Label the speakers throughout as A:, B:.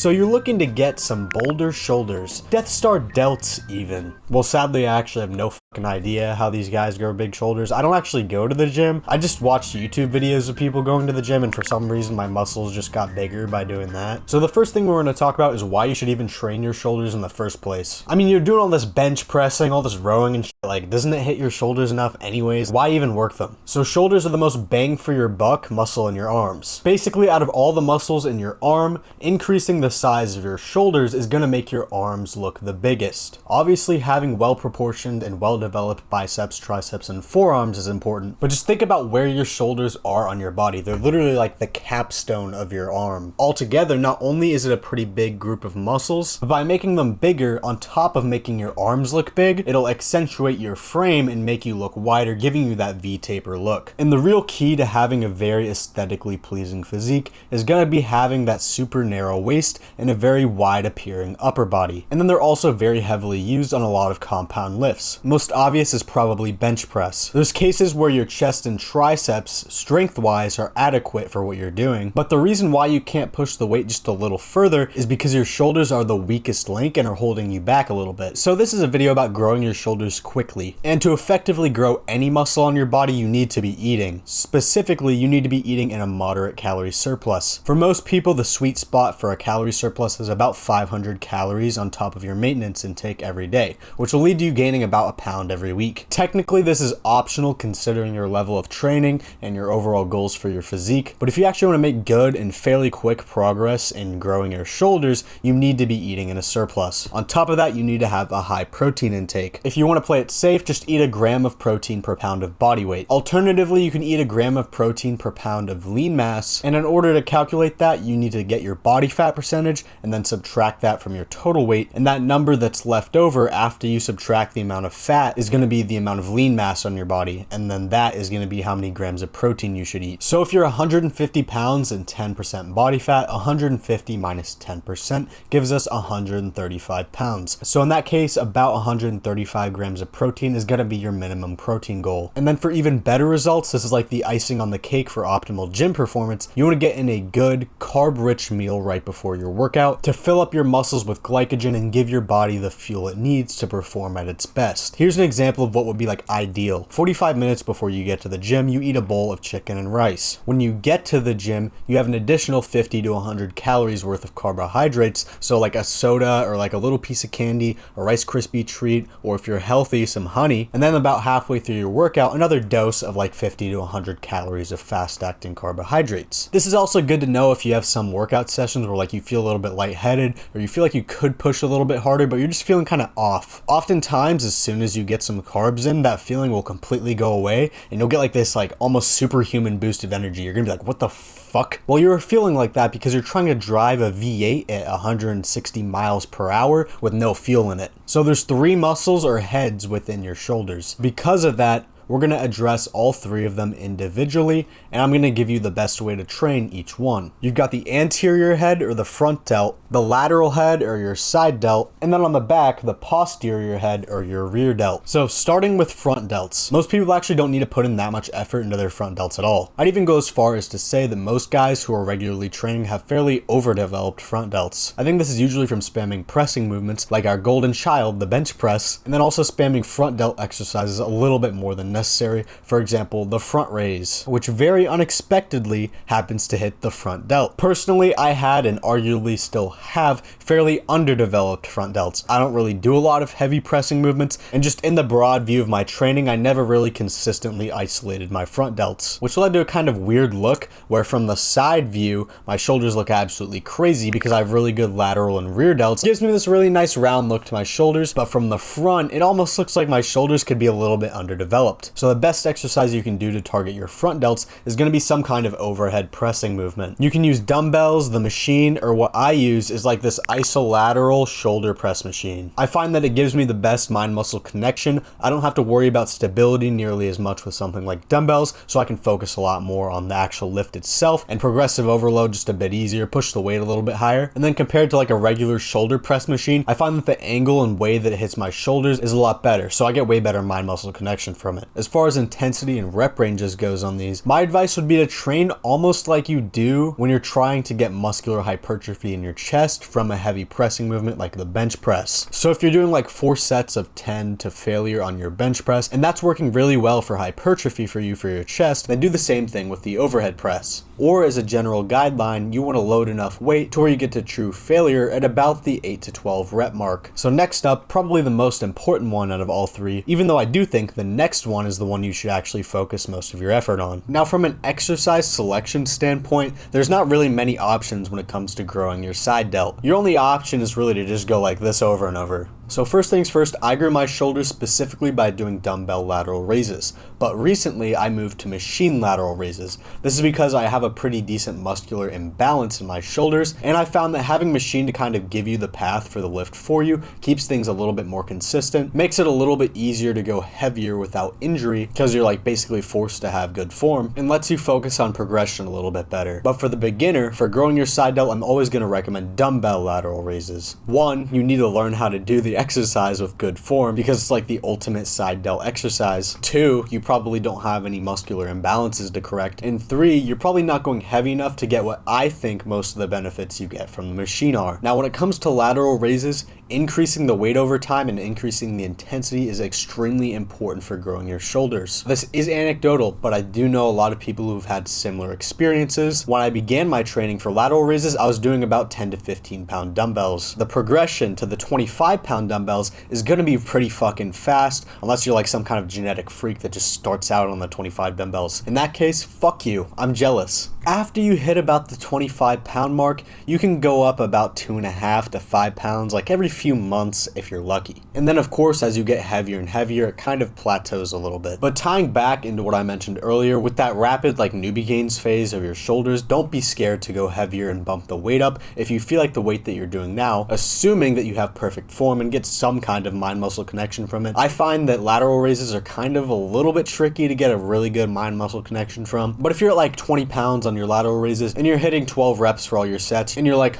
A: So you're looking to get some bolder shoulders, Death Star delts even. Well, sadly I actually have no fucking idea how these guys grow big shoulders. I don't actually go to the gym. I just watch YouTube videos of people going to the gym, and for some reason my muscles just got bigger by doing that. So the first thing we're going to talk about is why you should even train your shoulders in the first place. I mean, you're doing all this bench pressing, all this rowing and shit, like doesn't it hit your shoulders enough anyways? Why even work them? So shoulders are the most bang for your buck muscle in your arms. Basically, out of all the muscles in your arm, increasing the size of your shoulders is going to make your arms look the biggest. Obviously, having well-proportioned and well-developed biceps, triceps, and forearms is important, but just think about where your shoulders are on your body. They're literally like the capstone of your arm. Altogether, not only is it a pretty big group of muscles, but by making them bigger, on top of making your arms look big, it'll accentuate your frame and make you look wider, giving you that V-taper look. And the real key to having a very aesthetically pleasing physique is going to be having that super narrow waist and a very wide appearing upper body. And then they're also very heavily used on a lot of compound lifts. Most obvious is probably bench press. There's cases where your chest and triceps, strength-wise, are adequate for what you're doing, but the reason why you can't push the weight just a little further is because your shoulders are the weakest link and are holding you back a little bit. So this is a video about growing your shoulders quickly. And to effectively grow any muscle on your body, you need to be eating. Specifically, you need to be eating in a moderate calorie surplus. For most people, the sweet spot for a calorie surplus is about 500 calories on top of your maintenance intake every day, which will lead to you gaining about a pound every week. Technically, this is optional considering your level of training and your overall goals for your physique, but if you actually want to make good and fairly quick progress in growing your shoulders, you need to be eating in a surplus. On top of that, you need to have a high protein intake. If you want to play it safe, just eat a gram of protein per pound of body weight. Alternatively, you can eat a gram of protein per pound of lean mass, and in order to calculate that, you need to get your body fat percentage and then subtract that from your total weight, and that number that's left over after you subtract the amount of fat is going to be the amount of lean mass on your body, and then that is going to be how many grams of protein you should eat. So if you're 150 pounds and 10% body fat, 150 minus 10% gives us 135 pounds. So in that case, about 135 grams of protein is going to be your minimum protein goal. And then for even better results, this is like the icing on the cake for optimal gym performance, you want to get in a good carb-rich meal right before your workout to fill up your muscles with glycogen and give your body the fuel it needs to perform at its best. Here's an example of what would be like ideal. 45 minutes before you get to the gym, you eat a bowl of chicken and rice. When you get to the gym, you have an additional 50 to 100 calories worth of carbohydrates, so like a soda or like a little piece of candy, a Rice Krispie treat, or if you're healthy, some honey, and then about halfway through your workout, another dose of like 50 to 100 calories of fast-acting carbohydrates. This is also good to know if you have some workout sessions where like you feel a little bit lightheaded or you feel like you could push a little bit harder, but you're just feeling kind of off. Oftentimes, as soon as you get some carbs in, that feeling will completely go away and you'll get like this like almost superhuman boost of energy. You're gonna be like, what the fuck? Well, you're feeling like that because you're trying to drive a V8 at 160 miles per hour with no fuel in it. So there's 3 muscles or heads within your shoulders. Because of that, we're going to address all 3 of them individually, and I'm going to give you the best way to train each one. You've got the anterior head or the front delt, the lateral head or your side delt, and then on the back, the posterior head or your rear delt. So starting with front delts, most people actually don't need to put in that much effort into their front delts at all. I'd even go as far as to say that most guys who are regularly training have fairly overdeveloped front delts. I think this is usually from spamming pressing movements like our golden child, the bench press, and then also spamming front delt exercises a little bit more than necessary. For example, the front raise, which very unexpectedly happens to hit the front delt. Personally, I had and arguably still have fairly underdeveloped front delts. I don't really do a lot of heavy pressing movements, and just in the broad view of my training, I never really consistently isolated my front delts, which led to a kind of weird look where from the side view, my shoulders look absolutely crazy because I have really good lateral and rear delts. It gives me this really nice round look to my shoulders, but from the front, it almost looks like my shoulders could be a little bit underdeveloped. So the best exercise you can do to target your front delts is going to be some kind of overhead pressing movement. You can use dumbbells, the machine, or what I use is like this isolateral shoulder press machine. I find that it gives me the best mind-muscle connection. I don't have to worry about stability nearly as much with something like dumbbells, so I can focus a lot more on the actual lift itself, and progressive overload just a bit easier, push the weight a little bit higher. And then compared to like a regular shoulder press machine, I find that the angle and way that it hits my shoulders is a lot better, so I get way better mind-muscle connection from it. As far as intensity and rep ranges goes on these, my advice would be to train almost like you do when you're trying to get muscular hypertrophy in your chest chest from a heavy pressing movement like the bench press. So if you're doing like 4 sets of 10 to failure on your bench press, and that's working really well for hypertrophy for you for your chest, then do the same thing with the overhead press. Or as a general guideline, you want to load enough weight to where you get to true failure at about the 8 to 12 rep mark. So next up, probably the most important one out of all 3, even though I do think the next one is the one you should actually focus most of your effort on. Now from an exercise selection standpoint, there's not really many options when it comes to growing your side delt. Your only option is really to just go like this over and over. So first things first, I grew my shoulders specifically by doing dumbbell lateral raises, but recently I moved to machine lateral raises. This is because I have a pretty decent muscular imbalance in my shoulders, and I found that having machine to kind of give you the path for the lift for you keeps things a little bit more consistent, makes it a little bit easier to go heavier without injury because you're like basically forced to have good form, and lets you focus on progression a little bit better. But for the beginner, for growing your side delt, I'm always going to recommend dumbbell lateral raises. One, you need to learn how to do the exercise with good form because it's like the ultimate side delt exercise. 2, you probably don't have any muscular imbalances to correct. And 3, you're probably not going heavy enough to get what I think most of the benefits you get from the machine are. Now when it comes to lateral raises, increasing the weight over time and increasing the intensity is extremely important for growing your shoulders. This is anecdotal, but I do know a lot of people who've had similar experiences. When I began my training for lateral raises, I was doing about 10 to 15 pound dumbbells. The progression to the 25 pound dumbbells is going to be pretty fucking fast, unless you're like some kind of genetic freak that just starts out on the 25 dumbbells. In that case, fuck you, I'm jealous. After you hit about the 25 pound mark, you can go up about 2.5 to 5 pounds like every few months if you're lucky. And then of course, as you get heavier and heavier, it kind of plateaus a little bit. But tying back into what I mentioned earlier, with that rapid like newbie gains phase of your shoulders, don't be scared to go heavier and bump the weight up if you feel like the weight that you're doing now, assuming that you have perfect form and get some kind of mind muscle connection from it. I find that lateral raises are kind of a little bit tricky to get a really good mind muscle connection from. But if you're at like 20 pounds on your lateral raises and you're hitting 12 reps for all your sets and you're like,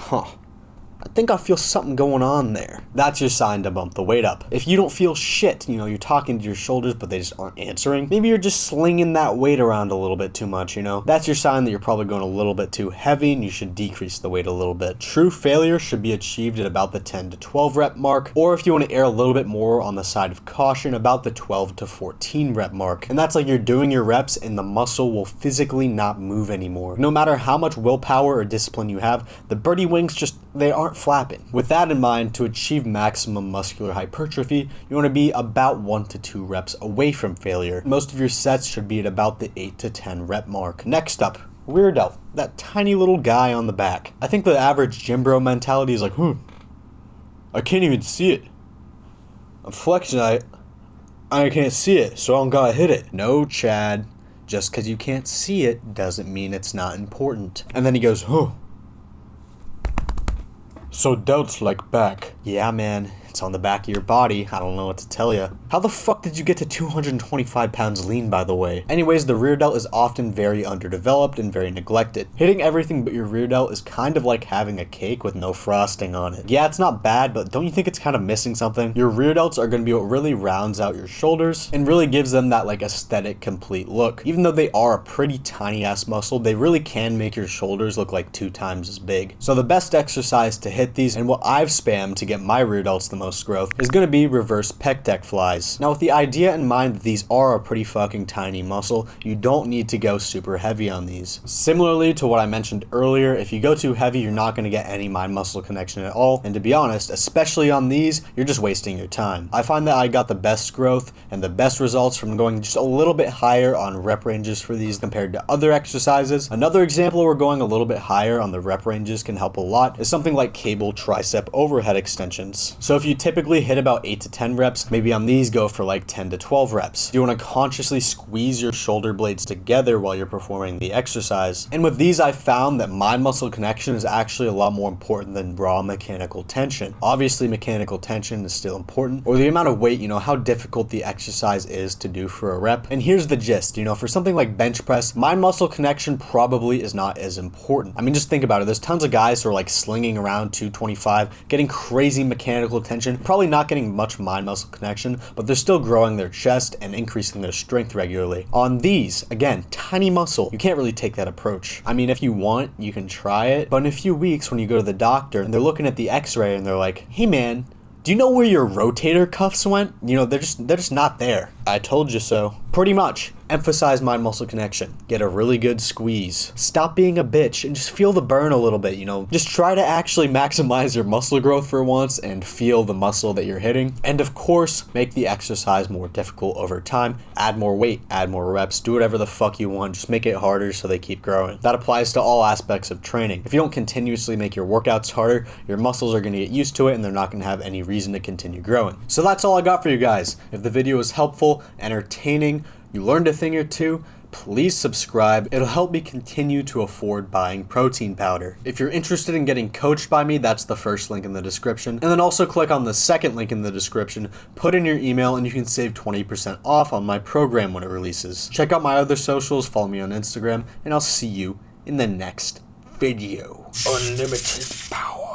A: I think I feel something going on there, that's your sign to bump the weight up. If you don't feel shit, you're talking to your shoulders but they just aren't answering, maybe you're just slinging that weight around a little bit too much, that's your sign that you're probably going a little bit too heavy and you should decrease the weight a little bit. True failure should be achieved at about the 10 to 12 rep mark, or if you want to err a little bit more on the side of caution, about the 12 to 14 rep mark. And that's like you're doing your reps and the muscle will physically not move anymore. No matter how much willpower or discipline you have, the birdie wings they aren't flapping. With that in mind, to achieve maximum muscular hypertrophy, you want to be about 1 to 2 reps away from failure. Most of your sets should be at about the 8 to 10 rep mark. Next up, rear delt, that tiny little guy on the back. I think the average gym bro mentality is like, I can't even see it. I'm flexing, I can't see it, so I don't gotta hit it. No, Chad, just because you can't see it doesn't mean it's not important. And then he goes, so delts like back. Yeah, man, it's on the back of your body. I don't know what to tell you. How the fuck did you get to 225 pounds lean, by the way? Anyways, the rear delt is often very underdeveloped and very neglected. Hitting everything but your rear delt is kind of like having a cake with no frosting on it. Yeah, it's not bad, but don't you think it's kind of missing something? Your rear delts are going to be what really rounds out your shoulders and really gives them that like aesthetic complete look. Even though they are a pretty tiny ass muscle, they really can make your shoulders look like 2 times as big. So the best exercise to hit these, and what I've spammed to get my rear delts the most growth, is going to be reverse pec deck flies. Now with the idea in mind that these are a pretty fucking tiny muscle, you don't need to go super heavy on these. Similarly to what I mentioned earlier, if you go too heavy, you're not going to get any mind muscle connection at all, and to be honest, especially on these, you're just wasting your time. I find that I got the best growth and the best results from going just a little bit higher on rep ranges for these compared to other exercises. Another example where going a little bit higher on the rep ranges can help a lot is something like cable tricep overhead extensions. So if you typically hit about 8 to 10 reps, maybe on these go for like 10 to 12 reps. You want to consciously squeeze your shoulder blades together while you're performing the exercise. And with these, I found that mind muscle connection is actually a lot more important than raw mechanical tension. Obviously, mechanical tension is still important, or the amount of weight, how difficult the exercise is to do for a rep. And here's the gist, for something like bench press, mind muscle connection probably is not as important. I mean, just think about it. There's tons of guys who are like slinging around 225, getting crazy mechanical tension connection, probably not getting much mind-muscle connection, but they're still growing their chest and increasing their strength regularly. On these, again, tiny muscle, you can't really take that approach. I mean, if you want, you can try it, but in a few weeks when you go to the doctor and they're looking at the x-ray and they're like, hey man, do you know where your rotator cuffs went? You know, they're just not there. I told you so. Pretty much. Emphasize mind-muscle connection. Get a really good squeeze. Stop being a bitch and just feel the burn a little bit, you know. Just try to actually maximize your muscle growth for once and feel the muscle that you're hitting. And of course, make the exercise more difficult over time. Add more weight, add more reps, do whatever the fuck you want. Just make it harder so they keep growing. That applies to all aspects of training. If you don't continuously make your workouts harder, your muscles are going to get used to it and they're not going to have any reason to continue growing. So that's all I got for you guys. If the video was helpful, entertaining, you learned a thing or two, please subscribe. It'll help me continue to afford buying protein powder. If you're interested in getting coached by me, that's the first link in the description. And then also click on the second link in the description, put in your email, and you can save 20% off on my program when it releases. Check out my other socials, follow me on Instagram, and I'll see you in the next video. Unlimited power.